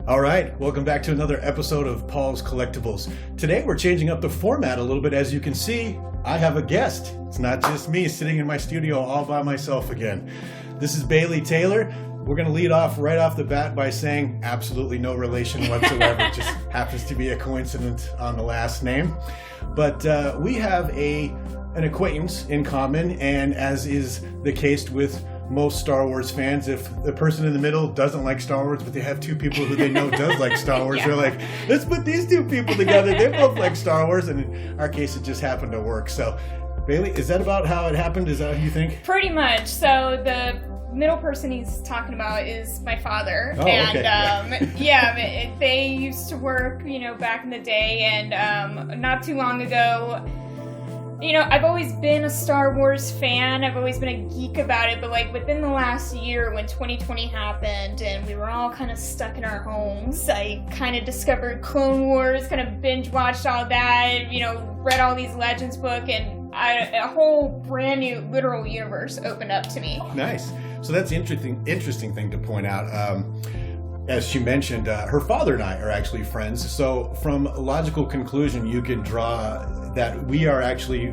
All right, welcome back to another episode of Paul's Collectibles. Today we're changing up the format a little bit. As you can see, I have a guest. It's not just me sitting in my studio all by myself again. This is Bailey Taylor. We're going to lead off right off the bat by saying absolutely no relation whatsoever. It just happens to be a coincidence on the last name. But we have an acquaintance in common, and as is the case with most Star Wars fans, if the person in the middle doesn't like Star Wars, but they have two people who they know does like Star Wars, they're like, let's put these two people together. They both like Star Wars, and in our case, it just happened to work. So, Bailey, is that about how it happened? Is that how you think? Pretty much. So the middle person he's talking about is my father. Oh, and okay. They used to work, back in the day, and not too long ago, I've always been a Star Wars fan. I've always been a geek about it, but within the last year when 2020 happened and we were all kind of stuck in our homes, I kind of discovered Clone Wars, kind of binge watched all that, read all these Legends book, and a whole brand new literal universe opened up to me. Nice. So that's the interesting thing to point out. As she mentioned, her father and I are actually friends. So from a logical conclusion, you can draw that we are actually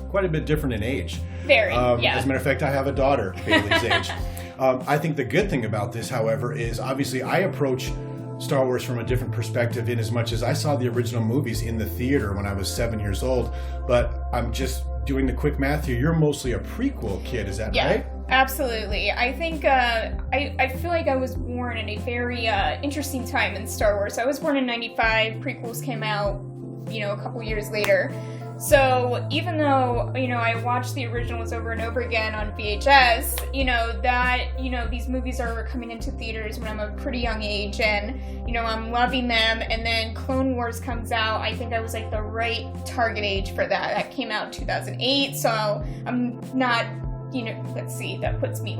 quite a bit different in age. Very, yeah. As a matter of fact, I have a daughter Bailey's age. I think the good thing about this, however, is obviously I approach Star Wars from a different perspective in as much as I saw the original movies in the theater when I was 7 years old. But I'm just doing the quick math here. You're mostly a prequel kid, is that right? Absolutely. I think I feel like I was born in a very interesting time in Star Wars. I was born in 95. Prequels came out, a couple years later. So even though, I watched the originals over and over again on VHS, these movies are coming into theaters when I'm a pretty young age, and, I'm loving them. And then Clone Wars comes out. I think I was the right target age for that. That came out in 2008. So I'm not, let's see, that puts me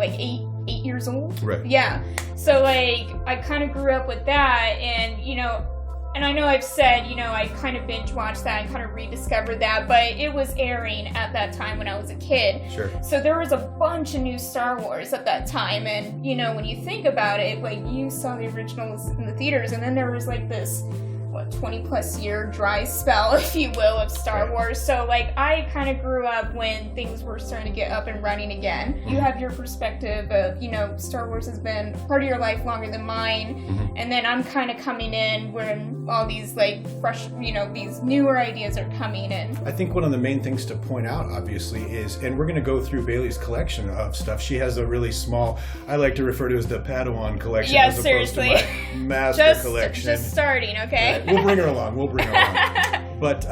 8 years old. Right. Yeah. So I kind of grew up with that, and, and I know I've said, I kind of binge watched that and kind of rediscovered that, but it was airing at that time when I was a kid. Sure. So there was a bunch of new Star Wars at that time, and, when you think about it, you saw the originals in the theaters, and then there was this 20 plus year dry spell, if you will, of Star Wars. So I kind of grew up when things were starting to get up and running again. Mm-hmm. You have your perspective of, Star Wars has been part of your life longer than mine. Mm-hmm. And then I'm kind of coming in when all these fresh, these newer ideas are coming in. I think one of the main things to point out, obviously, is, and we're going to go through Bailey's collection of stuff. She has a really small, I like to refer to as the Padawan collection. Yeah, as seriously. Opposed to my master collection. Just starting, okay? We'll bring her along. But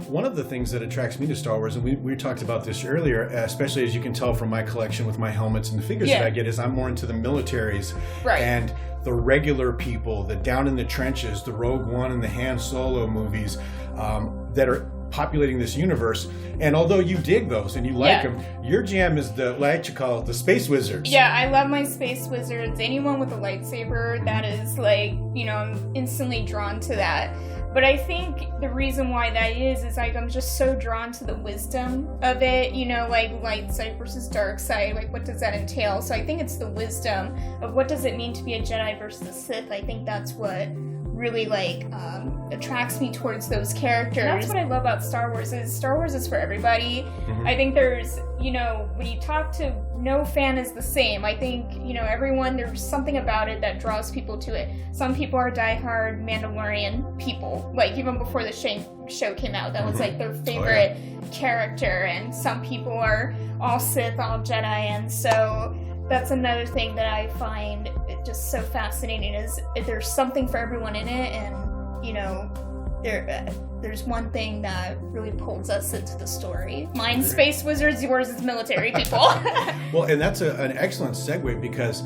one of the things that attracts me to Star Wars, and we talked about this earlier, especially as you can tell from my collection with my helmets and the figures that I get, is I'm more into the militaries. Right. And the regular people, the down in the trenches, the Rogue One and the Han Solo movies that are populating this universe. And although you dig those and you like them, your jam is the space wizards. Yeah, I love my space wizards. Anyone with a lightsaber, that is I'm instantly drawn to that. But I think the reason why that is I'm just so drawn to the wisdom of it, light side versus dark side, what does that entail? So I think it's the wisdom of what does it mean to be a Jedi versus a Sith. I think that's what really attracts me towards those characters. And that's what I love about Star Wars is for everybody. Mm-hmm. I think there's, when you talk to, no fan is the same. I think, everyone, there's something about it that draws people to it. Some people are diehard Mandalorian people, even before the show came out, that was their favorite character, and some people are all Sith, all Jedi, and so that's another thing that I find just so fascinating is there's something for everyone in it, and there's one thing that really pulls us into the story. Mine's space wizards, yours is military people. Well, and that's an excellent segue because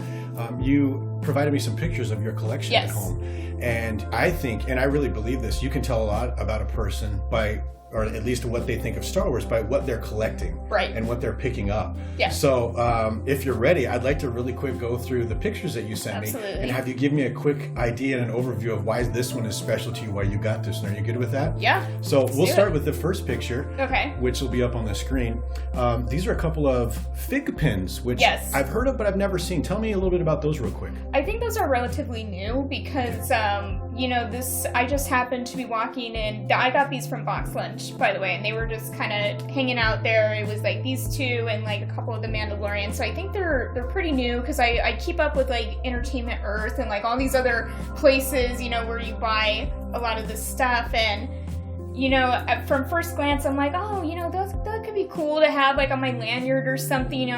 you provided me some pictures of your collection at home. And I think, and I really believe this, you can tell a lot about a person by or at least what they think of Star Wars by what they're collecting, right, and what they're picking up. Yeah. So if you're ready, I'd like to really quick go through the pictures that you sent me and have you give me a quick idea and an overview of why this one is special to you, why you got this one. Are you good with that? Yeah. So we'll start with the first picture, which will be up on the screen. These are a couple of fig pins, which I've heard of but I've never seen. Tell me a little bit about those real quick. I think those are relatively new because I just happened to be walking in. I got these from Box Lunch, by the way, and they were just kind of hanging out there. It was like these two and like a couple of the Mandalorians. So I think they're pretty new because I keep up with like Entertainment Earth and like all these other places, where you buy a lot of this stuff. And from first glance, I'm like, oh, that could be cool to have like on my lanyard or something,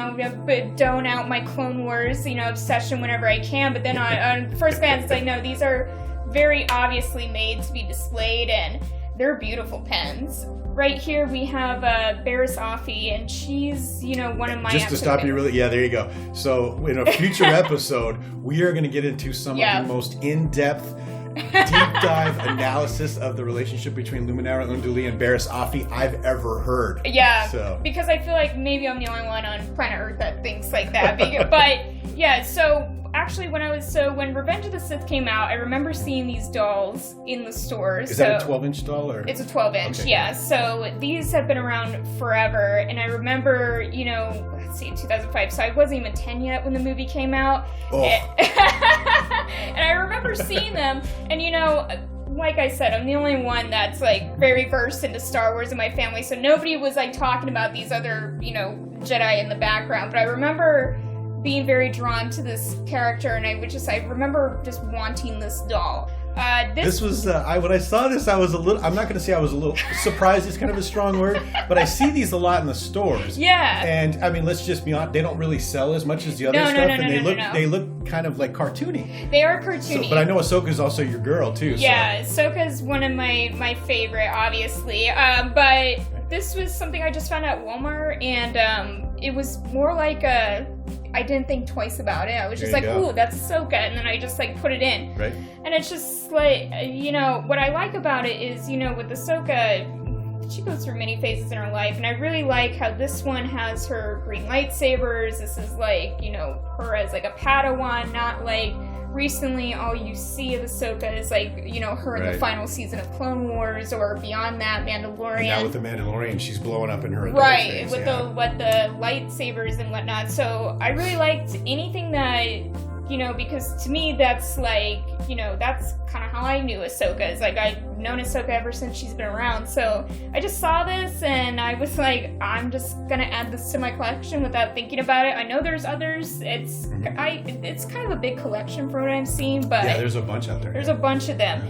done out my Clone Wars, obsession whenever I can. But then on first glance, it's like, no, these are very obviously made to be displayed, and they're beautiful pens. Right here we have Barriss Offee, and she's, one of my... Just to stop you really... Yeah, there you go. So in a future episode, we are going to get into some of the most in-depth, deep dive analysis of the relationship between Luminara Unduli and Barriss Offee I've ever heard. Yeah, so. Because I feel like maybe I'm the only one on planet Earth that thinks like that. But yeah, so... Actually, when Revenge of the Sith came out, I remember seeing these dolls in the stores. Is that a 12-inch doll? Or? It's a 12-inch, yeah. So these have been around forever. And I remember, 2005. So I wasn't even 10 yet when the movie came out. Oh. And I remember seeing them. And, like I said, I'm the only one that's, like, very versed into Star Wars in my family. So nobody was, like, talking about these other, Jedi in the background. But I remember... being very drawn to this character, and I remember just wanting this doll. This was, when I saw this, I was a little, I'm not going to say I was a little surprised, it's kind of a strong word, but I see these a lot in the stores. Yeah. And, I mean, let's just be honest, they don't really sell as much as the other stuff, and they look kind of like cartoony. They are cartoony. So, but I know Ahsoka's also your girl, too. Yeah, so. Ahsoka's one of my favorite, obviously. But this was something I just found at Walmart, and it was more like I didn't think twice about it. I was just like, ooh, that's Ahsoka. And then I just, like, put it in. Right. And it's just, like, what I like about it is, with Ahsoka, she goes through many phases in her life. And I really like how this one has her green lightsabers. This is, like, her as, like, a Padawan, not, like... Recently, all you see of Ahsoka is, like, her in the final season of Clone Wars, or beyond that, Mandalorian. And now with the Mandalorian, she's blowing up in her right, with the lightsabers and whatnot. So I really liked anything that, because to me, that's, like, that's kind of how I knew Ahsoka. It's like, I've known Ahsoka ever since she's been around. So I just saw this, and I was like, I'm just gonna add this to my collection without thinking about it. I know there's others. It's kind of a big collection for what I'm seeing, but... Yeah, there's a bunch out there. There's a bunch of them.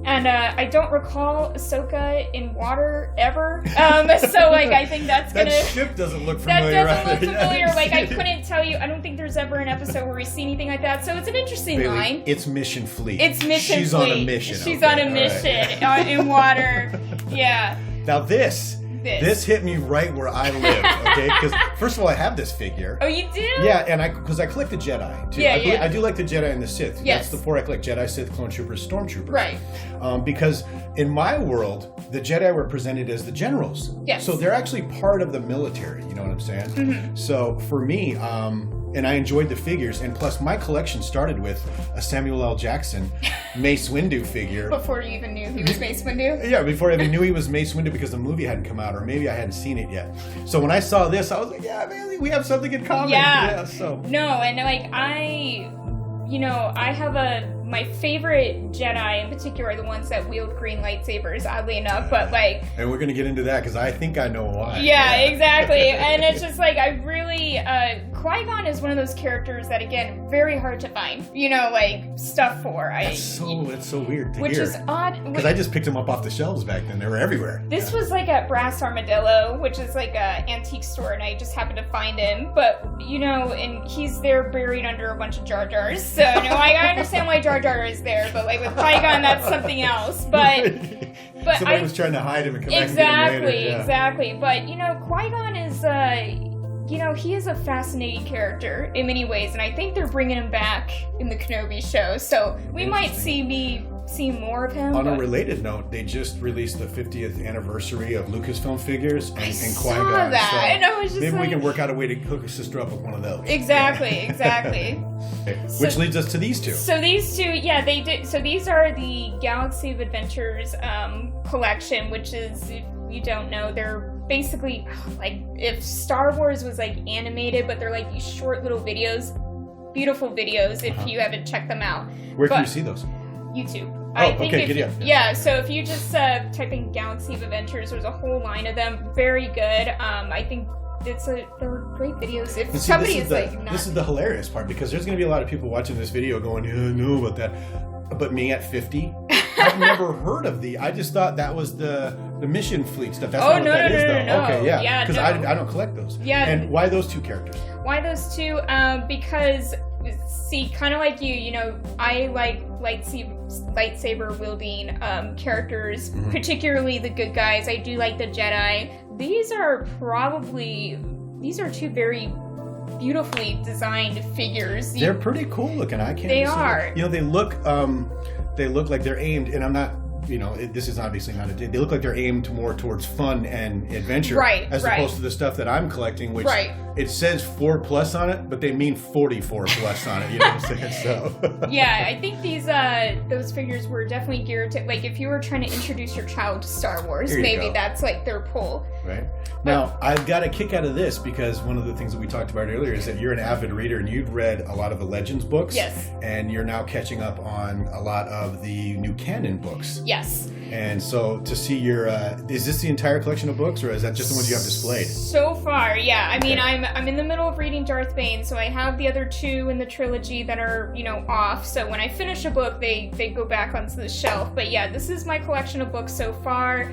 And I don't recall Ahsoka in water ever. So, like, I think that's gonna... That ship doesn't look familiar. That doesn't look familiar. Like, I couldn't tell you. I don't think there's ever an episode where we see anything like that. So it's an interesting Bailey, line. It's Mission Fleet. It's Mission She's Fleet. On a mission. She's on a mission in water. Yeah. Now this hit me right where I live, okay? Because first of all, I have this figure. Oh, you do? Yeah, and because I collect the Jedi too. Yeah, I do like the Jedi and the Sith. Yes. That's the four I collect: Jedi, Sith, Clone Troopers, Stormtroopers. Right. Because in my world, the Jedi were presented as the generals. Yes. So they're actually part of the military. You know what I'm saying? Mm-hmm. So for me, and I enjoyed the figures, and plus my collection started with a Samuel L. Jackson Mace Windu figure. Before you even knew he was Mace Windu? Yeah, before I even knew he was Mace Windu because the movie hadn't come out, or maybe I hadn't seen it yet. So when I saw this, I was like, yeah, man, we have something in common. Yeah. So. No, and like I have my favorite Jedi in particular are the ones that wield green lightsabers, oddly enough, but like... And we're going to get into that because I think I know why. Yeah, exactly. And it's just like, I really... Qui-gon is one of those characters that, again, very hard to find, like, stuff for. It's so weird to hear. Which is odd. Because I just picked them up off the shelves back then. They were everywhere. This was like at Brass Armadillo, which is like a antique store, and I just happened to find him. But, and he's there buried under a bunch of Jar Jars. So, I understand why Jar Jar is there, but like with Qui-Gon, that's something else. But somebody was trying to hide him and come back and get him later. Yeah. Exactly. But, Qui-Gon is... he is a fascinating character in many ways, and I think they're bringing him back in the Kenobi show. So we might see me seeing more of him. On a related note, they just released the 50th anniversary of Lucasfilm figures and I Qui-gon. saw that, so and I was just maybe like, we can work out a way to hook a sister up with one of those. Exactly. Okay. Which leads us to these two. So these two, yeah, they did. So these are the Galaxy of Adventures collection, which is, if you don't know, they're basically like if Star Wars was like animated, but they're like these short little videos, beautiful videos. If you haven't checked them out, Where can you see those? YouTube. Oh, okay, good. Yeah, so if you just type in Galaxy of Adventures, there's a whole line of them. Very good. I think they're great videos. If somebody is like, this is the hilarious part, because there's going to be a lot of people watching this video going, "Yeah, I know about that," but me at 50, I've never heard of I just thought that was the mission fleet stuff. That's not what that is, though. No. Okay, yeah, because no. I don't collect those. Yeah. And why those two characters? Why those two? Because, see, kind of like you know, I like lightsaber wielding characters, particularly the good guys. I do like the Jedi. These are two very beautifully designed figures. They're pretty cool looking. I can't. They are. You know, they look like they're aimed, and I'm not. You know, this is obviously not they look like they're aimed more towards fun and adventure, as opposed to the stuff that I'm collecting, which it says 4+ on it, but they mean 44+ on it. You know what I'm saying? So yeah, I think those figures were definitely geared to, like, if you were trying to introduce your child to Star Wars, maybe that's like their pull. Right. Now, I've got a kick out of this because one of the things that we talked about earlier is that you're an avid reader and you've read a lot of the Legends books. Yes. And you're now catching up on a lot of the new canon books. Yes. And so to see your, is this the entire collection of books, or is that just the ones you have displayed? So far, yeah. I mean, I'm in the middle of reading Darth Bane, so I have the other two in the trilogy that are, you know, off. So when I finish a book, they go back onto the shelf. But yeah, this is my collection of books so far.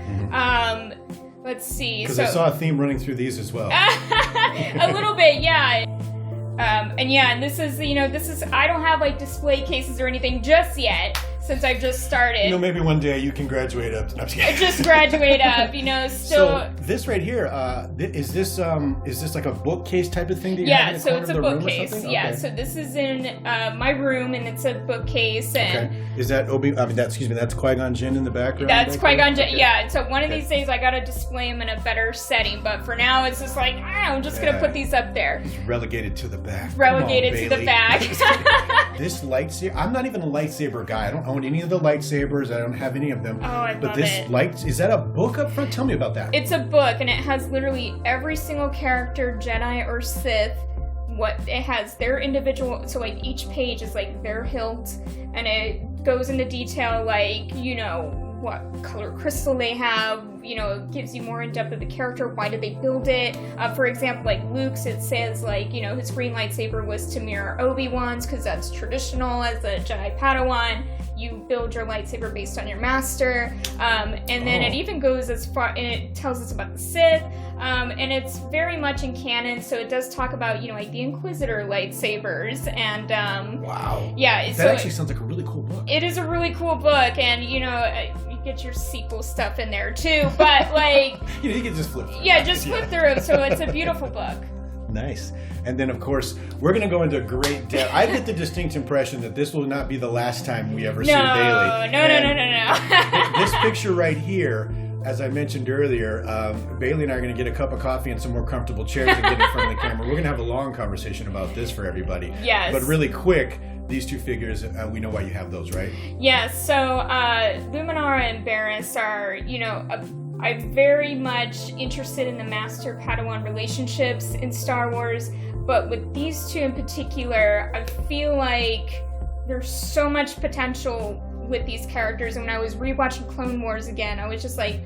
Let's see. Because I saw a theme running through these as well. A little bit, yeah. And this is, I don't have like display cases or anything just yet, since I've just started. You know, maybe one day you can graduate up. No, just graduate up, still. So this right here, is this like a bookcase type of thing that you have in the corner of the room or something? Bookcase. Yeah, so this is in my room, and it's a bookcase. And is that that's Qui-Gon Jinn in the background? That's Qui-Gon Jinn, yeah. So one of these days I gotta display them in a better setting, but for now it's just like, I'm just gonna put these up there. He's relegated to the back. To the back. This lightsaber, I'm not even a lightsaber guy. I don't own any of the lightsabers. I don't have any of them. Oh, I love it. Is that a book up front? Tell me about that. It's a book, and it has literally every single character, Jedi or Sith. It has their individual, so like each page is like their hilt, and it goes into detail, like, what color crystal they have, it gives you more in depth of the character, why did they build it. For example, like Luke's, it says like, his green lightsaber was to mirror Obi-Wan's, because that's traditional as a Jedi Padawan. You build your lightsaber based on your master. And then it even goes as far, and it tells us about the Sith. And it's very much in canon, so it does talk about, like the Inquisitor lightsabers. And wow. Yeah. That actually sounds like a really cool book. It is a really cool book, and, get your sequel stuff in there too, but like you can just flip through. Yeah, just flip through them. So it's a beautiful book. Nice. And then of course we're going to go into great depth. I get the distinct impression that this will not be the last time we ever see Bailey. No. This picture right here, as I mentioned earlier, Bailey and I are going to get a cup of coffee and some more comfortable chairs and get in front of the camera. We're going to have a long conversation about this for everybody. Yes. But really quick, these two figures, we know why you have those, right? Yes. So Luminara and Barriss are, I'm very much interested in the Master-Padawan relationships in Star Wars, but with these two in particular, I feel like there's so much potential with these characters. And when I was rewatching Clone Wars again, I was just like,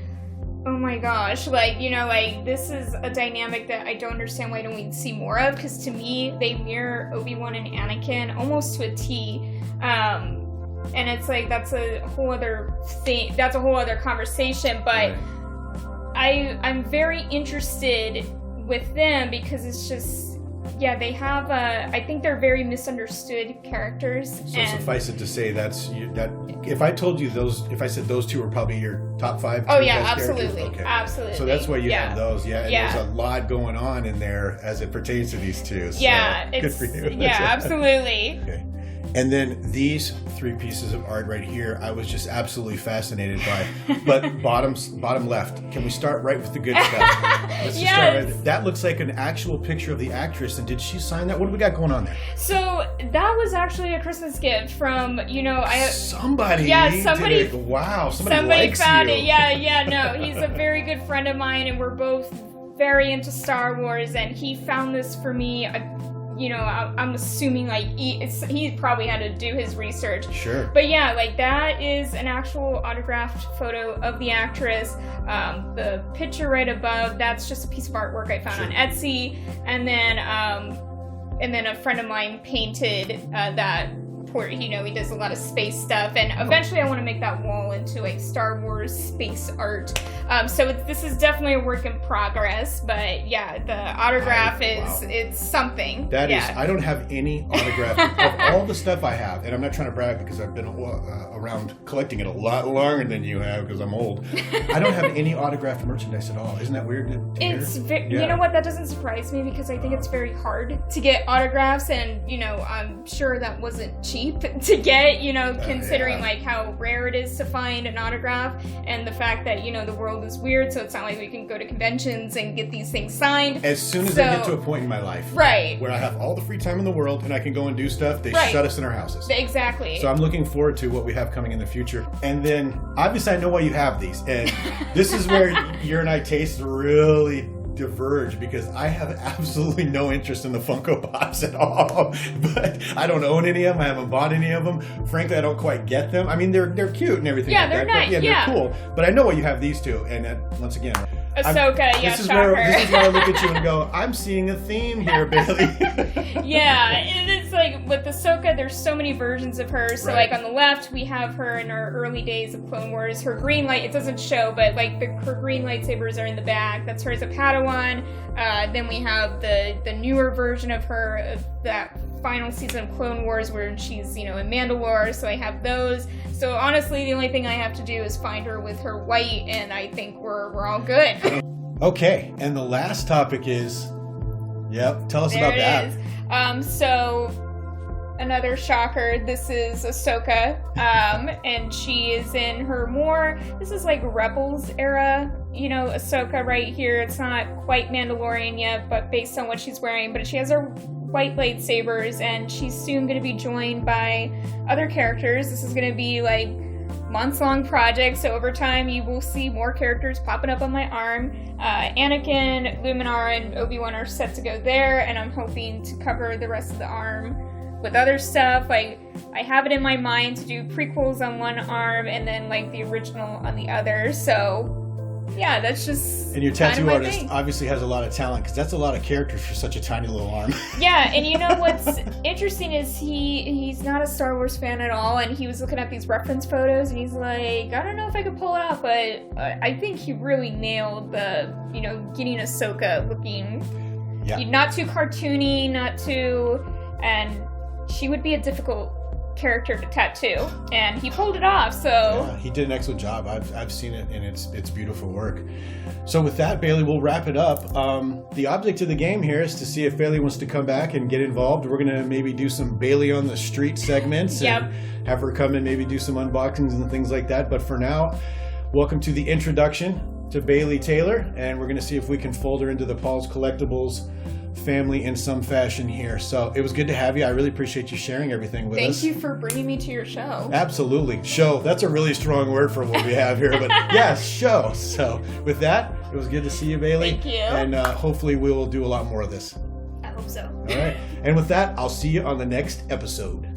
oh my gosh, this is a dynamic that I don't understand why don't we see more of, because to me, they mirror Obi-Wan and Anakin almost to a T. And it's like, that's a whole other thing, that's a whole other conversation, but I'm very interested with them because it's just, they have I think they're very misunderstood characters. So suffice it to say that if I told you if I said those two were probably your top 5. Oh yeah, absolutely. Okay. Absolutely. So that's why you have those. Yeah. And there's a lot going on in there as it pertains to these two. So yeah. good for you. Yeah, absolutely. Okay. And then these 3 pieces of art right here, I was just absolutely fascinated by. But bottom left, can we start right with the good stuff? Let's just start right there. That looks like an actual picture of the actress. And did she sign that? What do we got going on there? So that was actually a Christmas gift from, somebody. Yeah, somebody. Wow, somebody likes found you. it. Yeah, no, he's a very good friend of mine, and we're both very into Star Wars, and he found this for me. I'm assuming like he probably had to do his research. Sure. But yeah, like that is an actual autographed photo of the actress. The picture right above, that's just a piece of artwork I found on Etsy, and then a friend of mine painted that. He does a lot of space stuff, and eventually I want to make that wall into like Star Wars space art. So this is definitely a work in progress, but yeah, the autograph it's something. That is, I don't have any autograph of all the stuff I have, and I'm not trying to brag because I've been around collecting it a lot longer than you have because I'm old. I don't have any autographed merchandise at all. Isn't that weird to hear? You know what? That doesn't surprise me because I think it's very hard to get autographs, and I'm sure that wasn't cheap to get, considering like how rare it is to find an autograph, and the fact that the world is weird, so it's not like we can go to conventions and get these things signed. As soon as I get to a point in my life where I have all the free time in the world and I can go and do stuff, they shut us in our houses. Exactly. So I'm looking forward to what we have coming in the future. And then obviously I know why you have these, and this is where your and I tastes really diverge, because I have absolutely no interest in the Funko Pops at all. But I don't own any of them. I haven't bought any of them. Frankly, I don't quite get them. I mean, they're cute and everything. Yeah, like they're that, nice. but they're cool. But I know why you have these two. And once again, Ahsoka, this is where I look at you and go, I'm seeing a theme here, Bailey. Yeah, it's like with Ahsoka, there's so many versions of her. So like on the left, we have her in our early days of Clone Wars. Her green light, it doesn't show, but like her green lightsabers are in the back. That's her as a Padawan. Then we have the newer version of her of that final season of Clone Wars where she's, in Mandalore. So I have those. So honestly, the only thing I have to do is find her with her white, and I think we're all good. Okay, and the last topic is, tell us about that. So another shocker. This is Ahsoka, and she is in her this is like Rebels era, Ahsoka right here. It's not quite Mandalorian yet, but based on what she's wearing, but she has her white lightsabers, and she's soon going to be joined by other characters. This is going to be like months-long project, so over time you will see more characters popping up on my arm. Anakin, Luminara, and Obi-Wan are set to go there, and I'm hoping to cover the rest of the arm with other stuff. Like, I have it in my mind to do prequels on one arm and then like the original on the other. So yeah, that's just. And your tattoo artist obviously has a lot of talent, because that's a lot of characters for such a tiny little arm. Yeah, and what's interesting is he's not a Star Wars fan at all, and he was looking at these reference photos, and he's like, I don't know if I could pull it off, but I think he really nailed the, getting Ahsoka looking not too cartoony, not too, and she would be a difficult character to tattoo, and he pulled it off. So yeah, he did an excellent job. I've seen it, and it's beautiful work. So with that, Bailey, we'll wrap it up. The object of the game here is to see if Bailey wants to come back and get involved. We're gonna maybe do some Bailey on the street segments and have her come and maybe do some unboxings and things like that. But for now, welcome to the introduction to Bailey Taylor, and we're gonna see if we can fold her into the Paul's Collectibles family in some fashion here. So it was good to have you. I really appreciate you sharing everything with us. Thank you for bringing me to your show. Absolutely. Show. That's a really strong word for what we have here, but yeah, show. So with that, it was good to see you, Bailey. Thank you. And hopefully we will do a lot more of this. I hope so. All right. And with that, I'll see you on the next episode.